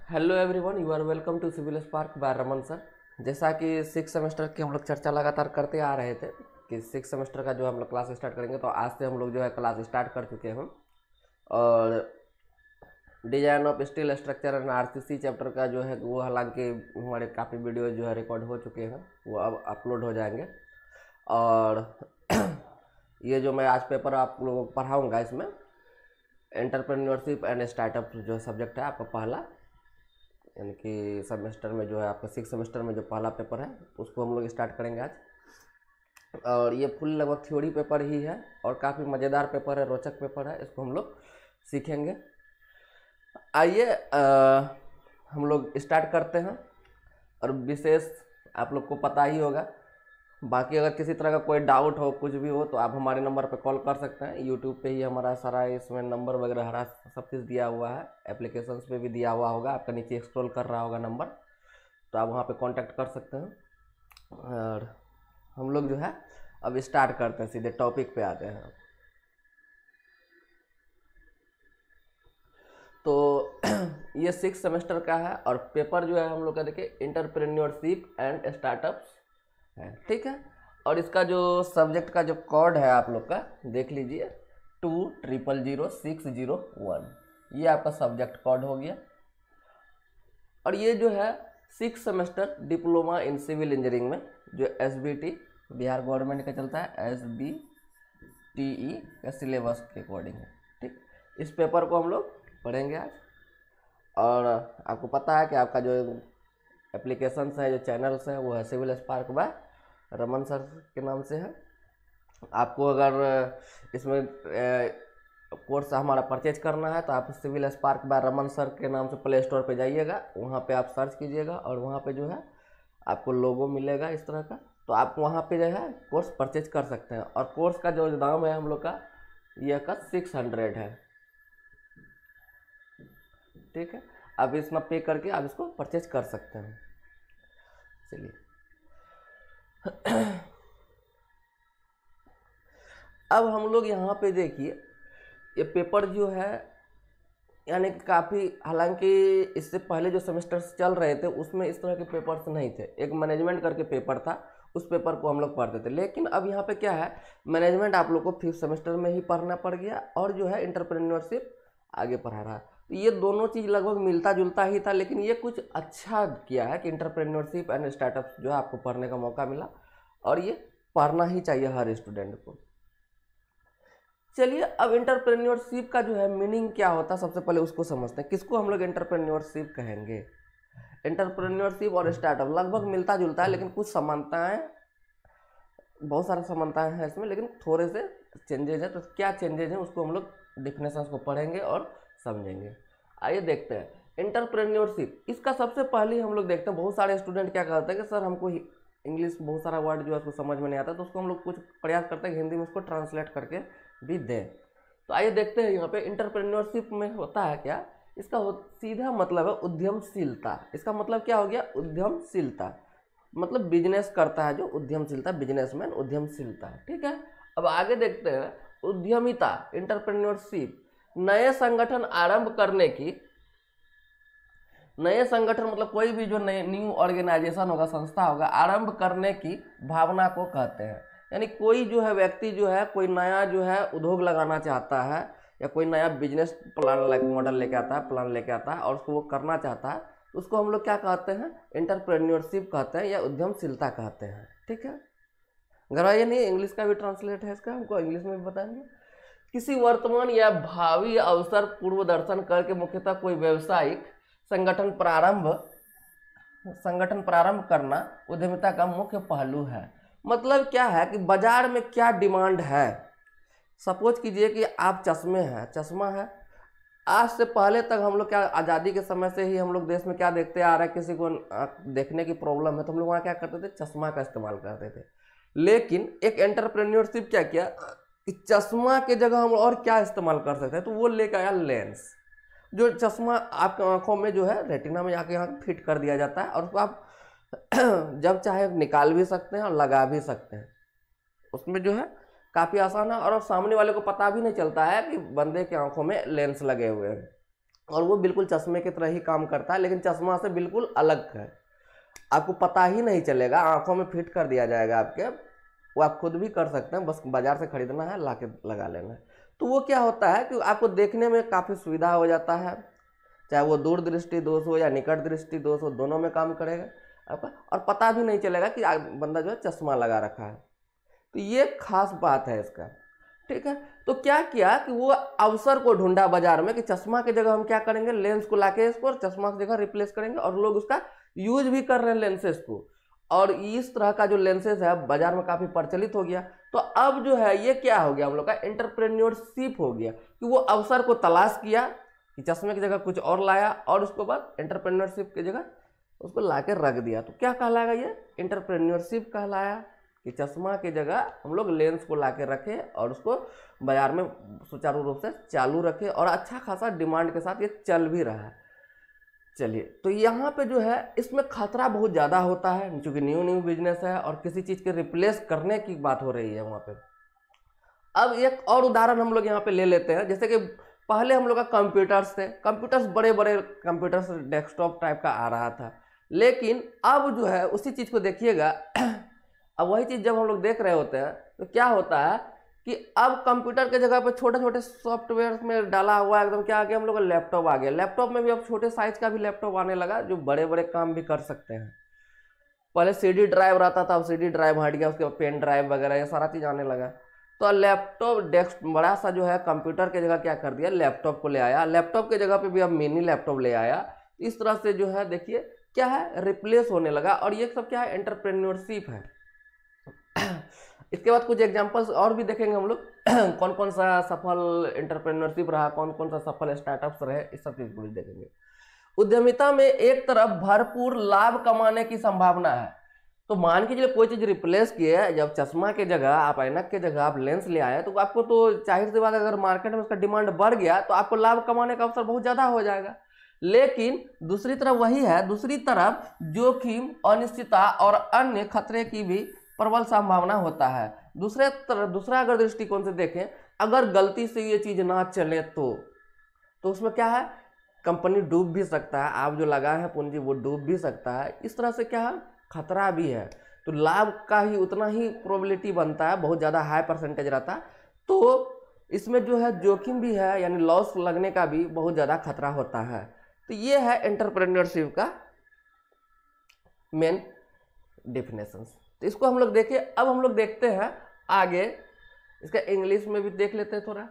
Hello everyone, you are welcome to civil spark by Raman sir. जैसा कि six semester की हम लोग चर्चा लगातार करते आ रहे थे कि सिक्स सेमेस्टर का जो हम लोग क्लास स्टार्ट करेंगे, तो आज से हम लोग जो है क्लास स्टार्ट कर चुके हैं। और design of steel structure and RCC chapter का जो है वो हालांकि हमारे काफ़ी वीडियो जो है रिकॉर्ड हो चुके हैं, वो अब अपलोड हो जाएंगे। और ये जो मैं आज पेपर आप लोगों को पढ़ाऊँगा, इसमें एंटरप्रेन्योरशिप एंड स्टार्टअप जो सब्जेक्ट है आपका पहला, यानी कि सेमेस्टर में जो है आपका सिक्स सेमेस्टर में जो पहला पेपर है उसको हम लोग स्टार्ट करेंगे आज। और ये फुल लगभग थ्योरी पेपर ही है और काफ़ी मज़ेदार पेपर है, रोचक पेपर है, इसको हम लोग सीखेंगे। आइए हम लोग स्टार्ट करते हैं। और विशेष आप लोग को पता ही होगा, बाकी अगर किसी तरह का कोई डाउट हो, कुछ भी हो, तो आप हमारे नंबर पर कॉल कर सकते हैं। यूट्यूब पे ही हमारा सारा इसमें नंबर वगैरह हरा सब चीज़ दिया हुआ है, एप्लीकेशंस पे भी दिया हुआ होगा, आपका नीचे स्क्रॉल कर रहा होगा नंबर, तो आप वहाँ पे कांटेक्ट कर सकते हैं। और हम लोग जो है अब स्टार्ट करते हैं, सीधे टॉपिक पे आते हैं। तो ये सिक्स सेमेस्टर का है और पेपर जो है हम लोग का देखिए एंटरप्रेन्योरशिप एंड स्टार्टअप्स है, ठीक है। और इसका जो सब्जेक्ट का जो कोड है आप लोग का देख लीजिए, 200601, ये आपका सब्जेक्ट कोड हो गया। और ये जो है six semester diploma in civil engineering में जो एसबीटी बिहार गवर्नमेंट का चलता है, एसबीटीई का सिलेबस के अकॉर्डिंग है, ठीक। इस पेपर को हम लोग पढ़ेंगे आज। और आपको पता है कि आपका जो एप्लीकेशन है, जो चैनल्स है, वो है civil spark by Raman sir के नाम से है। आपको अगर इसमें कोर्स हमारा परचेज करना है तो आप civil spark by Raman sir के नाम से प्ले स्टोर पे जाइएगा, वहाँ पे आप सर्च कीजिएगा और वहाँ पे जो है आपको लोगो मिलेगा इस तरह का, तो आप वहाँ पे जो है कोर्स परचेज कर सकते हैं। और कोर्स का जो दाम है हम लोग का, यह का 600 है, ठीक है। आप इसमें पे करके आप इसको परचेज कर सकते हैं। चलिए अब हम लोग यहाँ पे देखिए, ये पेपर जो है यानी काफ़ी, हालांकि इससे पहले जो सेमेस्टर्स चल रहे थे उसमें इस तरह के पेपर्स नहीं थे। एक मैनेजमेंट करके पेपर था, उस पेपर को हम लोग पढ़ते थे। लेकिन अब यहाँ पे क्या है, मैनेजमेंट आप लोग को फिफ्थ सेमेस्टर में ही पढ़ना पड़ गया और जो है एंटरप्रेन्योरशिप आगे पढ़ा रहा है। तो ये दोनों चीज़ लगभग मिलता जुलता ही था, लेकिन ये कुछ अच्छा किया है कि एंटरप्रेन्योरशिप एंड स्टार्टअप जो है आपको पढ़ने का मौका मिला, और ये पढ़ना ही चाहिए हर स्टूडेंट को। चलिए अब एंटरप्रेन्योरशिप का जो है मीनिंग क्या होता है, सबसे पहले उसको समझते हैं। किसको हम लोग एंटरप्रेन्योरशिप कहेंगे? एंटरप्रेन्योरशिप और स्टार्टअप लगभग मिलता जुलता है, लेकिन कुछ समानताएं, बहुत सारी समानताएं हैं इसमें, लेकिन थोड़े से चेंजेज है। तो क्या चेंजेज हैं उसको हम लोग डिफिनेशन को पढ़ेंगे और समझेंगे। आइए देखते हैं एंटरप्रेन्योरशिप। इसका सबसे पहले हम लोग देखते हैं, बहुत सारे स्टूडेंट क्या कहते हैं कि सर हमको इंग्लिश बहुत सारा वर्ड जो है उसको समझ में नहीं आता, तो उसको हम लोग कुछ प्रयास करते हैं हिंदी में उसको ट्रांसलेट करके भी दें। तो आइए देखते हैं यहाँ पे एंटरप्रेन्योरशिप में होता है क्या। इसका सीधा मतलब है उद्यमशीलता। इसका मतलब क्या हो गया? उद्यमशीलता मतलब बिजनेस करता है, जो उद्यमशीलता, बिजनेसमैन, उद्यमशीलता, ठीक है। अब आगे देखते हैं उद्यमिता, एंटरप्रेन्योरशिप, नए संगठन आरंभ करने की, नए संगठन मतलब कोई भी जो नए न्यू ऑर्गेनाइजेशन होगा, संस्था होगा, आरंभ करने की भावना को कहते हैं। यानी कोई जो है व्यक्ति जो है कोई नया जो है उद्योग लगाना चाहता है, या कोई नया बिजनेस प्लान मॉडल लेके आता है, प्लान लेके आता है और उसको वो करना चाहता है, तो उसको हम लोग क्या कहते हैं? एंटरप्रेन्योरशिप कहते हैं या उद्यमशीलता कहते हैं, ठीक है। घबराइए नहीं, इंग्लिश का भी ट्रांसलेट है इसका, हमको इंग्लिश में भी बताएंगे। किसी वर्तमान या भावी अवसर पूर्व दर्शन करके मुख्यतः कोई व्यवसायिक संगठन प्रारंभ करना उद्यमिता का मुख्य पहलू है। मतलब क्या है कि बाजार में क्या डिमांड है। सपोज कीजिए कि आप चश्मा है। आज से पहले तक हम लोग क्या, आज़ादी के समय से ही हम लोग देश में क्या देखते आ रहे हैं, किसी को देखने की प्रॉब्लम है तो हम लोग वहाँ क्या करते थे? चश्मा का इस्तेमाल करते थे। लेकिन एक एंटरप्रेन्योरशिप क्या किया कि चश्मा के जगह हम और क्या इस्तेमाल कर सकते हैं, तो वो लेकर आया लेंस। जो चश्मा आपकी आंखों में जो है रेटिना में जाके यहाँ फिट कर दिया जाता है और उसको आप जब चाहे निकाल भी सकते हैं और लगा भी सकते हैं। उसमें जो है काफ़ी आसान है और सामने वाले को पता भी नहीं चलता है कि बंदे की आंखों में लेंस लगे हुए हैं, और वो बिल्कुल चश्मे की तरह ही काम करता है, लेकिन चश्मा से बिल्कुल अलग है। आपको पता ही नहीं चलेगा, आंखों में फिट कर दिया जाएगा आपके, वो आप खुद भी कर सकते हैं, बस बाजार से खरीदना है, ला के लगा लेना है। तो वो क्या होता है कि आपको देखने में काफ़ी सुविधा हो जाता है, चाहे वो दूर दृष्टि दोष हो या निकट दृष्टि दोष हो, दोनों में काम करेगा आपका, और पता भी नहीं चलेगा कि बंदा जो है चश्मा लगा रखा है। तो ये खास बात है इसका, ठीक है। तो क्या किया कि वो अवसर को ढूंढा बाजार में कि चश्मा की जगह हम क्या करेंगे, लेंस को लाके इसको चश्मा की जगह रिप्लेस करेंगे, और लोग उसका यूज भी कर रहे हैं लेंसेज को, और इस तरह का जो लेंसेज है बाजार में काफ़ी प्रचलित हो गया। तो अब जो है ये क्या हो गया, हम लोग का एंटरप्रेन्योरशिप हो गया कि वो अवसर को तलाश किया कि चश्मे की जगह कुछ और लाया, और उसके बाद एंटरप्रेन्योरशिप की जगह उसको ला के रख दिया। तो क्या कहलाएगा, ये एंटरप्रेन्योरशिप कहलाया कि चश्मा की जगह हम लोग लेंस को ला के रखे और उसको बाजार में सुचारू रूप से चालू रखे, और अच्छा खासा डिमांड के साथ ये चल भी रहा है। चलिए, तो यहाँ पे जो है इसमें खतरा बहुत ज़्यादा होता है, क्योंकि न्यू बिजनेस है और किसी चीज़ के रिप्लेस करने की बात हो रही है वहाँ पे। अब एक और उदाहरण हम लोग यहाँ पे ले लेते हैं, जैसे कि पहले हम लोग का कंप्यूटर्स थे, कंप्यूटर्स बड़े बड़े कंप्यूटर्स डेस्कटॉप टाइप का आ रहा था, लेकिन अब जो है उसी चीज़ को देखिएगा अब वही चीज़ जब हम लोग देख रहे होते हैं तो क्या होता है कि अब कंप्यूटर के जगह पे छोटे छोटे सॉफ्टवेयर में डाला हुआ एकदम क्या आ गया, हम लोग का लैपटॉप आ गया। लैपटॉप में भी अब छोटे साइज का भी लैपटॉप आने लगा जो बड़े बड़े काम भी कर सकते हैं। पहले सीडी ड्राइव रहता था, अब सीडी ड्राइव हट गया, उसके बाद पेन ड्राइव वगैरह ये सारा चीज़ आने लगा। तो लैपटॉप डेस्क बड़ा सा जो है कंप्यूटर की जगह क्या कर दिया, लैपटॉप को ले आया। लैपटॉप की जगह पे भी अब मिनी लैपटॉप ले आया। इस तरह से जो है देखिए क्या है, रिप्लेस होने लगा, और ये सब क्या है, एंटरप्रेन्योरशिप है। इसके बाद कुछ एग्जांपल्स और भी देखेंगे हम लोग कौन कौन सा सफल एंटरप्रेन्योरशिप रहा, कौन कौन सा सफल स्टार्टअप्स रहे, इस सब चीज को भी देखेंगे। उद्यमिता में एक तरफ भरपूर लाभ कमाने की संभावना है। तो मान के चलिए कोई चीज रिप्लेस किए, जब चश्मा की जगह आप ऐनक की जगह आप लेंस ले आए, तो आपको तो जाहिर सी बात है, अगर मार्केट में उसका डिमांड बढ़ गया तो आपको लाभ कमाने का अवसर बहुत ज्यादा हो जाएगा। लेकिन दूसरी तरफ वही है, दूसरी तरफ जोखिम, अनिश्चितता और अन्य खतरे की भी प्रबल संभावना होता है। दूसरा अगर दृष्टिकोण से देखें, अगर गलती से ये चीज ना चले तो उसमें क्या है, कंपनी डूब भी सकता है, आप जो लगाए हैं पूंजी वो डूब भी सकता है। इस तरह से क्या है, खतरा भी है। तो लाभ का ही उतना ही प्रोबेबिलिटी बनता है, बहुत ज़्यादा हाई परसेंटेज रहता है। तो इसमें जो है जोखिम भी है, यानी लॉस लगने का भी बहुत ज़्यादा खतरा होता है। तो ये है एंटरप्रेन्योरशिप का मेन डेफिनेशंस। तो इसको हम लोग देखिए। अब हम लोग देखते हैं आगे, इसका इंग्लिश में भी देख लेते हैं थोड़ा।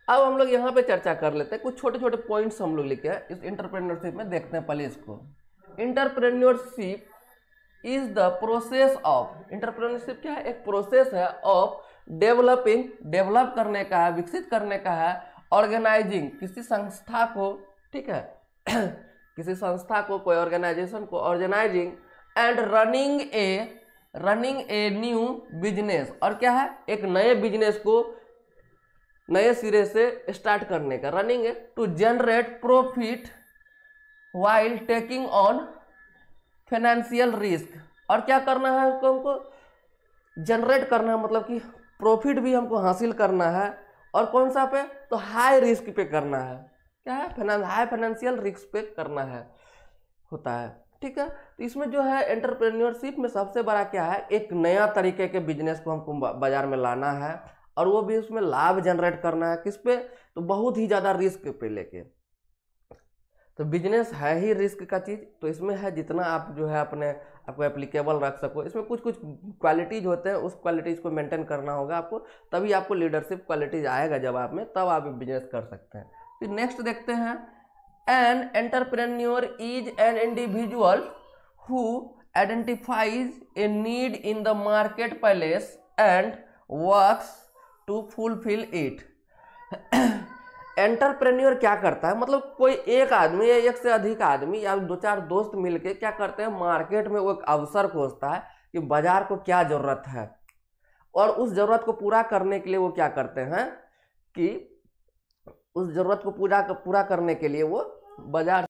अब हम लोग यहाँ पे चर्चा कर लेते हैं, कुछ छोटे छोटे पॉइंट्स हम लोग लिखे हैं इस एंटरप्रेन्योरशिप में। देखते हैं पहले इसको। Entrepreneurship is the process of, entrepreneurship क्या है, एक प्रोसेस है ऑफ डेवलपिंग, डेवलप करने का है, विकसित करने का है, ऑर्गेनाइजिंग, किसी संस्था को, ठीक है किसी संस्था को, कोई ऑर्गेनाइजेशन को organising, and running a new business, और क्या है, एक नए बिजनेस को नए सिरे से स्टार्ट करने का। रनिंग है to generate profit while taking on financial risk, और क्या करना है उसको, हमको जनरेट करना है, मतलब कि प्रॉफिट भी हमको हासिल करना है, और कौन सा पे, तो हाई रिस्क पे करना है। क्या है, हाई फाइनेंशियल रिस्क पे करना है, होता है, ठीक है। तो इसमें जो है एंटरप्रेन्योरशिप में सबसे बड़ा क्या है, एक नया तरीके के बिजनेस को हमको बाजार में लाना है, और वो भी उसमें लाभ जनरेट करना है। किस पे, तो बहुत ही ज़्यादा रिस्क पे लेके। तो बिजनेस है ही रिस्क का चीज़, तो इसमें है जितना आप जो है आपको एप्लीकेबल रख सको। इसमें कुछ कुछ क्वालिटीज होते हैं, उस क्वालिटीज़ को मेंटेन करना होगा आपको, तभी आपको लीडरशिप क्वालिटीज आएगा जब आप में, तब आप बिजनेस कर सकते हैं। फिर नेक्स्ट देखते हैं, an entrepreneur is an individual who identifies a need in the marketplace and works to fulfil it. Entrepreneur क्या करता है, मतलब कोई एक आदमी या एक से अधिक आदमी या दो चार दोस्त मिलके क्या करते हैं, मार्केट में वो एक अवसर खोजता है कि बाजार को क्या जरूरत है, और उस जरूरत को पूरा करने के लिए वो क्या करते हैं कि उस जरूरत को पूरा करने के लिए वो बाजार